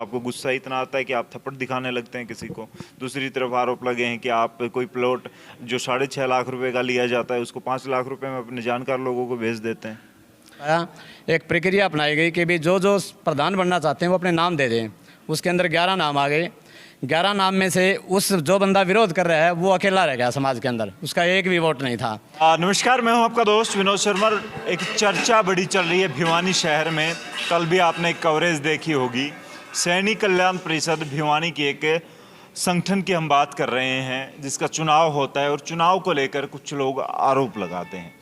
आपको गुस्सा इतना आता है कि आप थप्पड़ दिखाने लगते हैं किसी को। दूसरी तरफ आरोप लगे हैं कि आप कोई प्लॉट जो 6.5 लाख रुपए का लिया जाता है उसको 5 लाख रुपए में अपने जानकार लोगों को भेज देते हैं। एक प्रक्रिया अपनाई गई कि भी जो जो प्रधान बनना चाहते हैं वो अपने नाम दे दें। उसके अंदर 11 नाम आ गए। 11 नाम में से उस जो बंदा विरोध कर रहा है वो अकेला रह गया समाज के अंदर, उसका एक भी वोट नहीं था। नमस्कार, मैं हूं आपका दोस्त विनोद शर्मा। एक चर्चा बड़ी चल रही है भिवानी शहर में। कल भी आपने एक कवरेज देखी होगी। सैनिक कल्याण परिषद भिवानी की एक संगठन की हम बात कर रहे हैं जिसका चुनाव होता है और चुनाव को लेकर कुछ लोग आरोप लगाते हैं।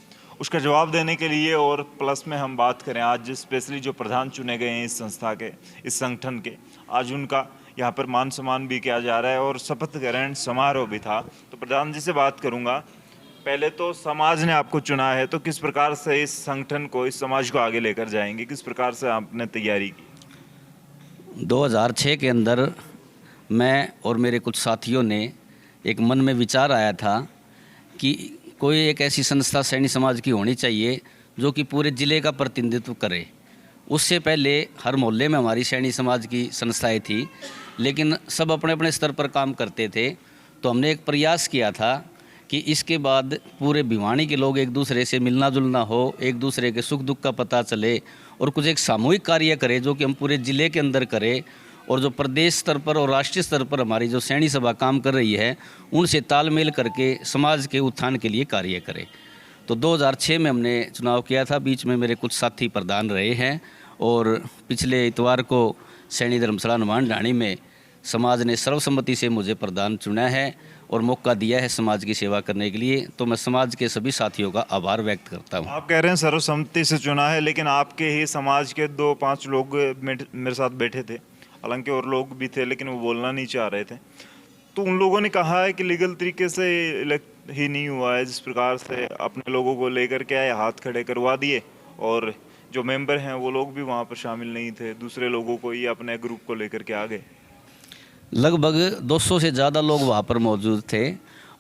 उसका जवाब देने के लिए और प्लस में हम बात करें आज स्पेशली जो प्रधान चुने गए हैं इस संस्था के, इस संगठन के, आज उनका यहाँ पर मान सम्मान भी किया जा रहा है और शपथ ग्रहण समारोह भी था। तो प्रधान जी से बात करूँगा। पहले तो समाज ने आपको चुना है, तो किस प्रकार से इस संगठन को, इस समाज को आगे लेकर जाएंगे, किस प्रकार से आपने तैयारी की? 2006 के अंदर मैं और मेरे कुछ साथियों ने एक मन में विचार आया था कि कोई एक ऐसी संस्था सैनी समाज की होनी चाहिए जो कि पूरे ज़िले का प्रतिनिधित्व करे। उससे पहले हर मोहल्ले में हमारी सैनी समाज की संस्थाएं थी, लेकिन सब अपने अपने स्तर पर काम करते थे। तो हमने एक प्रयास किया था कि इसके बाद पूरे भिवानी के लोग एक दूसरे से मिलना जुलना हो, एक दूसरे के सुख दुख का पता चले और कुछ एक सामूहिक कार्य करें जो कि हम पूरे ज़िले के अंदर करें और जो प्रदेश स्तर पर और राष्ट्रीय स्तर पर हमारी जो सैनी सभा काम कर रही है उनसे तालमेल करके समाज के उत्थान के लिए कार्य करें। तो 2006 में हमने चुनाव किया था। बीच में मेरे कुछ साथी प्रधान रहे हैं और पिछले इतवार को सैनी धर्मशाला हनुमान ढाणी में समाज ने सर्वसम्मति से मुझे प्रधान चुना है और मौका दिया है समाज की सेवा करने के लिए। तो मैं समाज के सभी साथियों का आभार व्यक्त करता हूं। आप कह रहे हैं सर्वसम्मति से चुना है, लेकिन आपके ही समाज के 2-5 लोग मेरे साथ बैठे थे, हालांकि और लोग भी थे लेकिन वो बोलना नहीं चाह रहे थे। तो उन लोगों ने कहा है कि लीगल तरीके से इलेक्ट ही नहीं हुआ है। जिस प्रकार से अपने लोगों को लेकर के आए, हाथ खड़े करवा दिए और जो मेंबर हैं वो लोग भी वहाँ पर शामिल नहीं थे, दूसरे लोगों को ही अपने ग्रुप को लेकर के आ गए। लगभग 200 से ज़्यादा लोग वहाँ पर मौजूद थे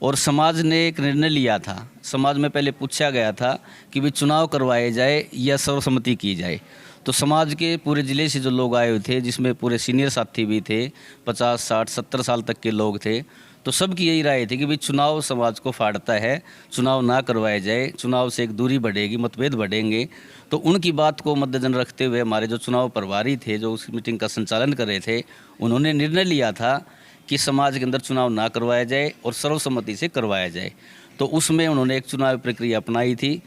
और समाज ने एक निर्णय लिया था। समाज में पहले पूछा गया था कि भी चुनाव करवाए जाए या सर्वसम्मति की जाए। तो समाज के पूरे ज़िले से जो लोग आए हुए थे, जिसमें पूरे सीनियर साथी भी थे, 50, 60, 70 साल तक के लोग थे, तो सबकी यही राय थी कि भाई चुनाव समाज को फाड़ता है, चुनाव ना करवाए जाए, चुनाव से एक दूरी बढ़ेगी, मतभेद बढ़ेंगे। तो उनकी बात को मद्देनजर रखते हुए हमारे जो चुनाव प्रभारी थे जो उस मीटिंग का संचालन कर रहे थे, उन्होंने निर्णय लिया था कि समाज के अंदर चुनाव ना करवाया जाए और सर्वसम्मति से करवाया जाए। तो उसमें उन्होंने एक चुनाव प्रक्रिया अपनाई थी,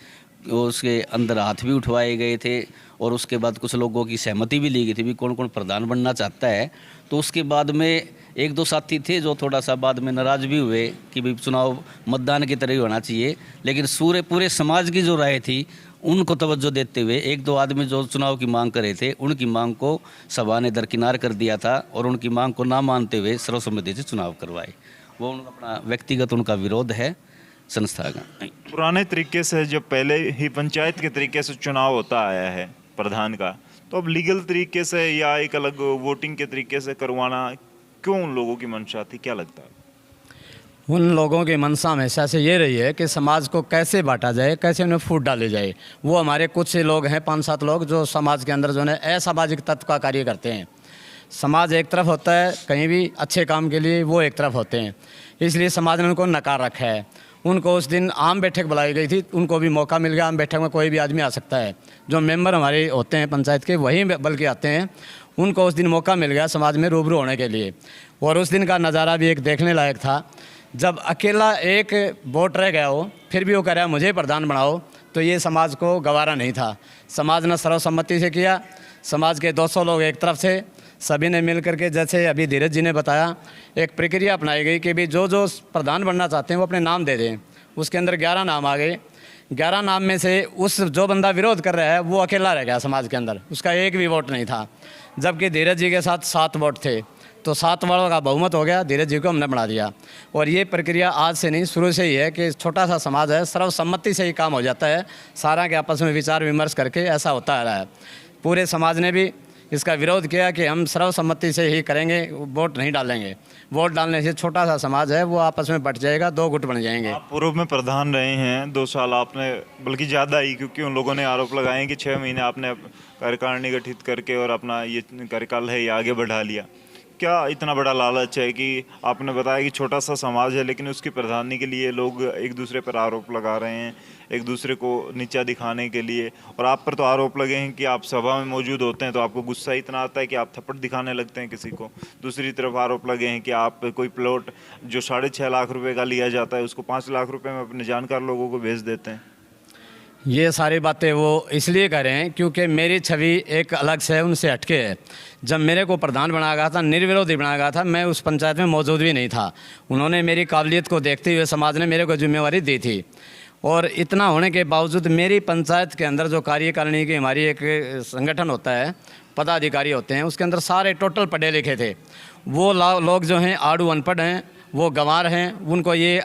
उसके अंदर हाथ भी उठवाए गए थे और उसके बाद कुछ लोगों की सहमति भी ली गई थी भी कौन कौन प्रधान बनना चाहता है। तो उसके बाद में 1-2 साथी थे जो थोड़ा सा बाद में नाराज़ भी हुए कि भाई चुनाव मतदान की तरह ही होना चाहिए, लेकिन पूरे समाज की जो राय थी उनको तवज्जो देते हुए 1-2 आदमी जो चुनाव की मांग कर रहे थे उनकी मांग को सभा ने दरकिनार कर दिया था और उनकी मांग को ना मानते हुए सर्वसम्मति से चुनाव करवाए। वो अपना व्यक्तिगत उनका विरोध है संस्था का। पुराने तरीके से जब पहले ही पंचायत के तरीके से चुनाव होता आया है प्रधान का, तो अब लीगल तरीके से या एक अलग वोटिंग के तरीके से करवाना क्यों उन लोगों की मंशा थी, क्या लगता है? उन लोगों की मंशा हमेशा से ये रही है कि समाज को कैसे बांटा जाए, कैसे उन्हें फूट डाले जाए। वो हमारे कुछ लोग हैं, 5-7 लोग जो समाज के अंदर जो है असामाजिक तत्व का कार्य करते हैं। समाज एक तरफ होता है कहीं भी अच्छे काम के लिए, वो एक तरफ होते हैं, इसलिए समाज ने उनको नकार रखा है। उनको उस दिन आम बैठक बुलाई गई थी, उनको भी मौका मिल गया। आम बैठक में कोई भी आदमी आ सकता है, जो मेंबर हमारे होते हैं पंचायत के वही बल्कि आते हैं। उनको उस दिन मौका मिल गया समाज में रूबरू होने के लिए और उस दिन का नज़ारा भी एक देखने लायक था। जब अकेला एक वोट रह गया हो फिर भी वो कह रहा है मुझे प्रधान बनाओ, तो ये समाज को गवारा नहीं था। समाज ने सर्वसम्मति से किया। समाज के 200 लोग एक तरफ से, सभी ने मिल करके, जैसे अभी धीरज जी ने बताया, एक प्रक्रिया अपनाई गई कि भी जो जो प्रधान बनना चाहते हैं वो अपने नाम दे दें। उसके अंदर 11 नाम आ गए। 11 नाम में से उस जो बंदा विरोध कर रहा है वो अकेला रह गया समाज के अंदर, उसका एक भी वोट नहीं था। जबकि धीरज जी के साथ 7 वोट थे, तो 7 वोटों का बहुमत हो गया, धीरज जी को हमने बना दिया। और ये प्रक्रिया आज से नहीं, शुरू से ही है कि छोटा सा समाज है, सर्वसम्मति से ही काम हो जाता है। सारा के आपस में विचार विमर्श करके ऐसा होता आ रहा है। पूरे समाज ने भी इसका विरोध किया कि हम सर्वसम्मति से ही करेंगे, वोट नहीं डालेंगे। वोट डालने से छोटा सा समाज है वो आपस में बट जाएगा, दो गुट बन जाएंगे। आप पूर्व में प्रधान रहे हैं 2 साल आपने, बल्कि ज़्यादा ही, क्योंकि उन लोगों ने आरोप लगाए हैं कि 6 महीने आपने कार्यकारिणी गठित करके और अपना ये कार्यकाल है ये आगे बढ़ा लिया। क्या इतना बड़ा लालच है कि आपने बताया कि छोटा सा समाज है लेकिन उसकी प्रधानी के लिए लोग एक दूसरे पर आरोप लगा रहे हैं, एक दूसरे को नीचा दिखाने के लिए, और आप पर तो आरोप लगे हैं कि आप सभा में मौजूद होते हैं तो आपको गुस्सा इतना आता है कि आप थप्पड़ दिखाने लगते हैं किसी को। दूसरी तरफ आरोप लगे हैं कि आप कोई प्लॉट जो 6.5 लाख रुपए का लिया जाता है उसको 5 लाख रुपए में अपने जानकार लोगों को भेज देते हैं। ये सारी बातें वो इसलिए कर रहे हैं क्योंकि मेरी छवि एक अलग से है, उनसे हटके है। जब मेरे को प्रधान बनाया गया था, निर्विरोधी बनाया गया था, मैं उस पंचायत में मौजूद भी नहीं था। उन्होंने मेरी काबिलियत को देखते हुए समाज ने मेरे को जिम्मेवारी दी थी, और इतना होने के बावजूद मेरी पंचायत के अंदर जो कार्यकारिणी की हमारी एक संगठन होता है, पदाधिकारी होते हैं, उसके अंदर सारे टोटल पढ़े लिखे थे। वो लोग जो हैं आड़ू अनपढ़ हैं, वो गंवार हैं, उनको ये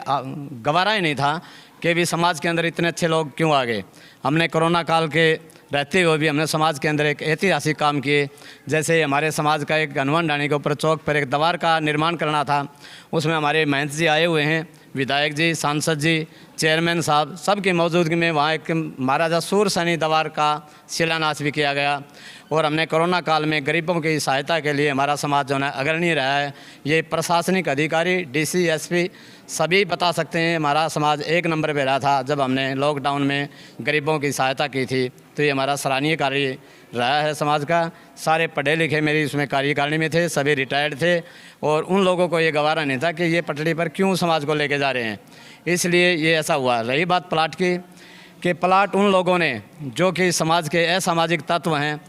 गवारा ही नहीं था कि भी समाज के अंदर इतने अच्छे लोग क्यों आ गए। हमने कोरोना काल के रहते हुए भी हमने समाज के अंदर एक ऐतिहासिक काम किए। जैसे हमारे समाज का एक हनुमान ढाणी के ऊपर चौक पर एक दीवार का निर्माण करना था, उसमें हमारे महंत जी आए हुए हैं, विधायक जी, सांसद जी, चेयरमैन साहब, सबकी मौजूदगी में वहाँ एक महाराजा सूरसैनी दीवार का शिलान्यास भी किया गया। और हमने कोरोना काल में गरीबों की सहायता के लिए हमारा समाज जो है अग्रणी रहा है। ये प्रशासनिक अधिकारी, डीसी, एसपी सभी बता सकते हैं, हमारा समाज 1 नंबर पे रहा था। जब हमने लॉकडाउन में गरीबों की सहायता की थी तो ये हमारा सराहनीय कार्य रहा है समाज का। सारे पढ़े लिखे मेरी उसमें कार्यकारिणी में थे, सभी रिटायर्ड थे, और उन लोगों को ये गवारा नहीं था कि ये पटड़ी पर क्यों समाज को लेके जा रहे हैं, इसलिए ये ऐसा हुआ। रही बात प्लाट की, कि प्लाट उन लोगों ने जो कि समाज के असामाजिक तत्व हैं,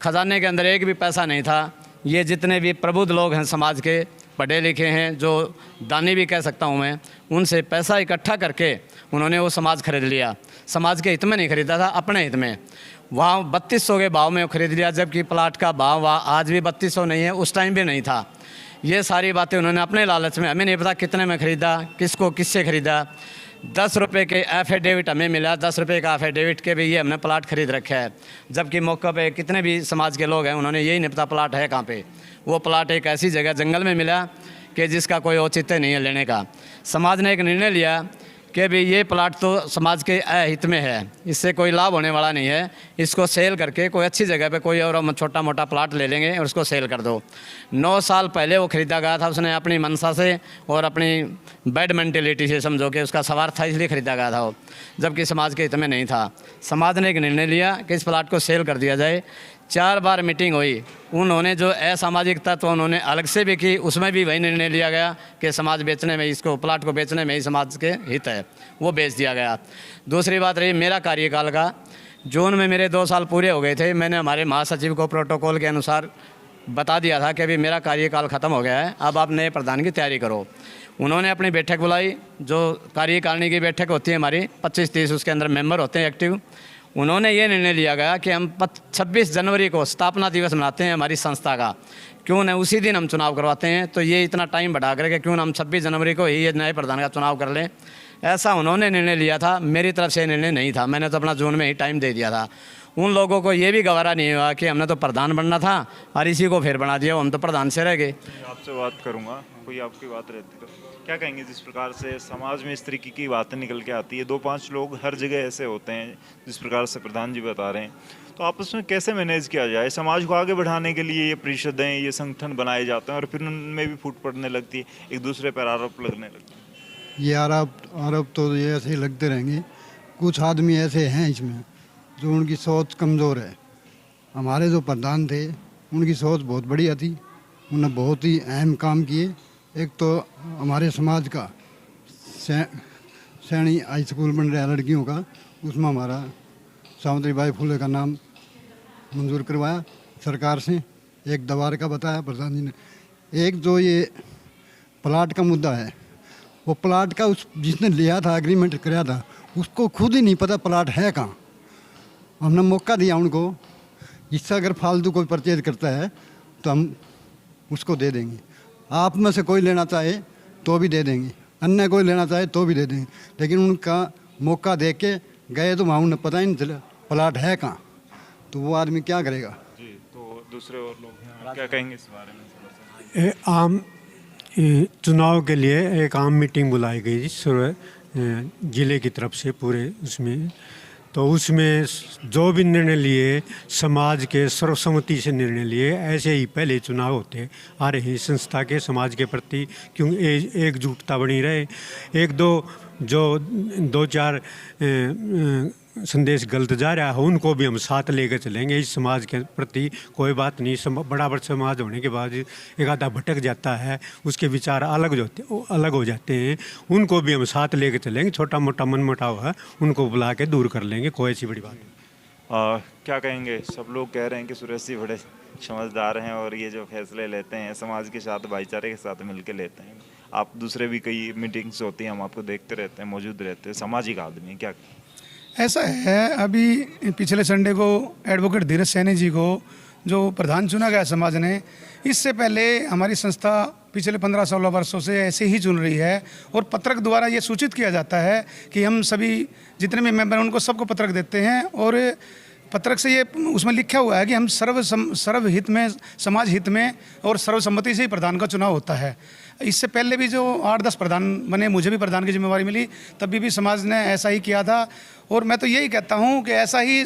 खजाने के अंदर एक भी पैसा नहीं था। ये जितने भी प्रबुद्ध लोग हैं समाज के, पढ़े लिखे हैं, जो दानी भी कह सकता हूँ मैं, उनसे पैसा इकट्ठा करके उन्होंने वो समाज खरीद लिया। समाज के हित में नहीं खरीदा था, अपने हित में। वहाँ 3200 के भाव में खरीद लिया, जबकि प्लाट का भाव वहाँ आज भी 3200 नहीं है, उस टाइम भी नहीं था। ये सारी बातें उन्होंने अपने लालच में, हमें नहीं पता कितने में ख़रीदा, किसको किससे ख़रीदा। 10 रुपये के एफिडेविट हमें मिला, 10 रुपये का एफिडेविट के भी ये हमने प्लाट खरीद रखा है। जबकि मौके पे कितने भी समाज के लोग हैं, उन्होंने यही नहीं पता प्लाट है कहाँ पे। वो प्लाट एक ऐसी जगह जंगल में मिला कि जिसका कोई औचित्य नहीं है लेने का। समाज ने एक निर्णय लिया कि भाई ये प्लाट तो समाज के अहित में है, इससे कोई लाभ होने वाला नहीं है, इसको सेल करके कोई अच्छी जगह पे कोई और छोटा मोटा प्लाट ले लेंगे और उसको सेल कर दो। 9 साल पहले वो ख़रीदा गया था, उसने अपनी मनसा से और अपनी बैड मेंटेलिटी से, समझो कि उसका सवार था इसलिए ख़रीदा गया था वो, जबकि समाज के हित में नहीं था। समाज ने एक निर्णय लिया कि इस प्लाट को सेल कर दिया जाए। 4 बार मीटिंग हुई, उन्होंने जो असामाजिक तत्व उन्होंने अलग से भी की, उसमें भी वही निर्णय लिया गया कि समाज बेचने में, इसको प्लाट को बेचने में ही समाज के हित है, वो बेच दिया गया। दूसरी बात रही मेरा कार्यकाल का, जून में मेरे 2 साल पूरे हो गए थे। मैंने हमारे महासचिव को प्रोटोकॉल के अनुसार बता दिया था कि अभी मेरा कार्यकाल ख़त्म हो गया है, अब आप नए प्रधान की तैयारी करो। उन्होंने अपनी बैठक बुलाई, जो कार्यकारिणी की बैठक होती है हमारी 25-30, उसके अंदर मेंबर होते हैं एक्टिव। उन्होंने ये निर्णय लिया गया कि हम 26 जनवरी को स्थापना दिवस मनाते हैं हमारी संस्था का, क्यों न उसी दिन हम चुनाव करवाते हैं। तो ये इतना टाइम बढ़ा करके क्यों न हम 26 जनवरी को ही ये नए प्रधान का चुनाव कर लें, ऐसा उन्होंने निर्णय लिया था। मेरी तरफ से निर्णय नहीं था, मैंने तो अपना जून में ही टाइम दे दिया था। उन लोगों को ये भी गवारा नहीं हुआ कि हमने तो प्रधान बनना था और इसी को फिर बना दिया, हम तो प्रधान से रह गए। आपसे बात करूंगा, कोई आपकी बात रहती तो क्या कहेंगे? जिस प्रकार से समाज में इस तरीके की बातें निकल के आती है, 2-5 लोग हर जगह ऐसे होते हैं जिस प्रकार से प्रधान जी बता रहे हैं, तो आपस में कैसे मैनेज किया जाए? समाज को आगे बढ़ाने के लिए ये परिषदें, ये संगठन बनाए जाते हैं और फिर उनमें भी फूट पड़ने लगती है, एक दूसरे पर आरोप लगने लगते हैं। ये आरोप तो ये ऐसे ही लगते रहेंगे। कुछ आदमी ऐसे हैं इसमें जो उनकी सोच कमज़ोर है। हमारे जो प्रधान थे उनकी सोच बहुत बढ़िया थी, उन्होंने बहुत ही अहम काम किए। एक तो हमारे समाज का सैनी हाई स्कूल बन रहा है लड़कियों का, उसमें हमारा सावित्रीबाई फुले का नाम मंजूर करवाया सरकार से। एक दीवार का बताया प्रधान जी ने। एक जो ये प्लाट का मुद्दा है, वो प्लाट का उस जिसने लिया था, एग्रीमेंट कराया था, उसको खुद ही नहीं पता प्लाट है कहाँ। हमने मौका दिया उनको, इससे अगर फालतू कोई परचेज करता है तो हम उसको दे देंगे। आप में से कोई लेना चाहे तो भी दे देंगे, अन्य कोई लेना चाहे तो भी दे देंगे। लेकिन उनका मौका दे के गए तो वहाँ उन्हें पता ही नहीं चला प्लाट है कहाँ, तो वो आदमी क्या करेगा। जी, तो दूसरे और लोग हैं, क्या कहेंगे इस बारे में? आम चुनाव के लिए एक आम मीटिंग बुलाई गई जिले की तरफ से पूरे उसमें, तो उसमें जो भी निर्णय लिए समाज के सर्वसम्मति से निर्णय लिए। ऐसे ही पहले चुनाव होते आ रहे हैं संस्था के समाज के प्रति, क्यों एकजुटता बनी रहे। एक दो जो दो चार संदेश गलत जा रहा है उनको भी हम साथ लेकर चलेंगे। इस समाज के प्रति कोई बात नहीं, बड़ा समाज होने के बाद एक आधा भटक जाता है, उसके विचार अलग हो जाते हैं, उनको भी हम साथ लेकर चलेंगे। छोटा मोटा मनमुटाव है उनको बुला के दूर कर लेंगे, कोई ऐसी बड़ी बात नहीं। क्या कहेंगे? सब लोग कह रहे हैं कि सुरेश जी बड़े समझदार हैं और ये जो फैसले लेते हैं समाज के साथ, भाईचारे के साथ मिलकर लेते हैं। आप दूसरे भी कई मीटिंग्स होती हैं, हम आपको देखते रहते हैं, मौजूद रहते हैं, सामाजिक आदमी हैं, क्या ऐसा है? अभी पिछले संडे को एडवोकेट धीरज सैनी जी को जो प्रधान चुना गया समाज ने, इससे पहले हमारी संस्था पिछले 15-16 वर्षों से ऐसे ही चुन रही है और पत्रक द्वारा ये सूचित किया जाता है कि हम सभी जितने भी मेंबर हैं उनको सबको पत्रक देते हैं और पत्रक से ये उसमें लिखा हुआ है कि हम सर्व हित में, समाज हित में और सर्वसम्मति से ही प्रधान का चुनाव होता है। इससे पहले भी जो 8-10 प्रधान बने, मुझे भी प्रधान की जिम्मेवारी मिली, तभी भी समाज ने ऐसा ही किया था। और मैं तो यही कहता हूँ कि ऐसा ही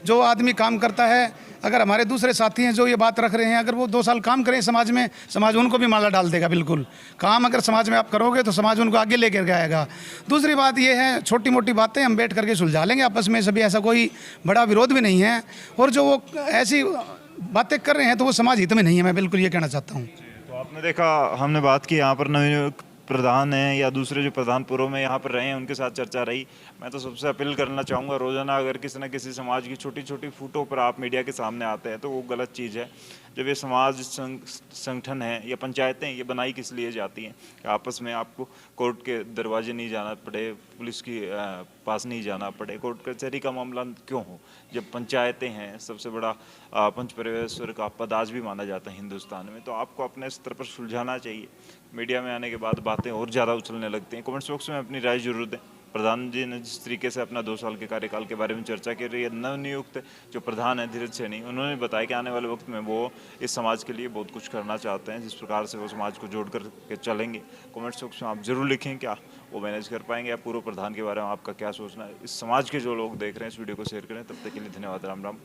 जो आदमी काम करता है, अगर हमारे दूसरे साथी हैं जो ये बात रख रहे हैं, अगर वो 2 साल काम करें समाज में, समाज उनको भी माला डाल देगा। बिल्कुल काम अगर समाज में आप करोगे तो समाज उनको आगे लेकर आएगा। दूसरी बात ये है, छोटी मोटी बातें हम बैठ करके सुलझा लेंगे आपस में, सभी ऐसा कोई बड़ा विरोध भी नहीं है। और जो वो ऐसी बातें कर रहे हैं तो वो समाज हित में नहीं है, मैं बिल्कुल ये कहना चाहता हूँ। तो आपने देखा, हमने बात की यहाँ पर नवनियुक्त प्रधान हैं या दूसरे जो प्रधान पूर्व में यहाँ पर रहे हैं उनके साथ चर्चा रही। मैं तो सबसे अपील करना चाहूँगा, रोज़ाना अगर किसी न किसी समाज की छोटी छोटी फूटों पर आप मीडिया के सामने आते हैं तो वो गलत चीज़ है। जब ये समाज संगठन है या पंचायतें, ये बनाई किस लिए जाती हैं कि आपस में आपको कोर्ट के दरवाजे नहीं जाना पड़े, पुलिस की पास नहीं जाना पड़े, कोर्ट कचहरी का मामला क्यों हो। जब पंचायतें हैं, सबसे बड़ा पंच परमेश्वर का पद आज भी माना जाता है हिंदुस्तान में, तो आपको अपने स्तर पर सुलझाना चाहिए। मीडिया में आने के बाद बातें और ज़्यादा उछलने लगती हैं। कमेंट्स बॉक्स में अपनी राय जरूर दें। प्रधान जी ने जिस तरीके से अपना 2 साल के कार्यकाल के बारे में चर्चा की रही है, नवनियुक्त जो प्रधान है धीरज सैनी, उन्होंने बताया कि आने वाले वक्त में वो इस समाज के लिए बहुत कुछ करना चाहते हैं। जिस प्रकार से वो समाज को जोड़ कर के चलेंगे, कमेंट्स बॉक्स में आप जरूर लिखें क्या वो मैनेज कर पाएंगे या पूर्व प्रधान के बारे में आपका क्या सोचना है। इस समाज के जो लोग देख रहे हैं इस वीडियो को शेयर करें। तब तक के लिए धन्यवाद, राम राम।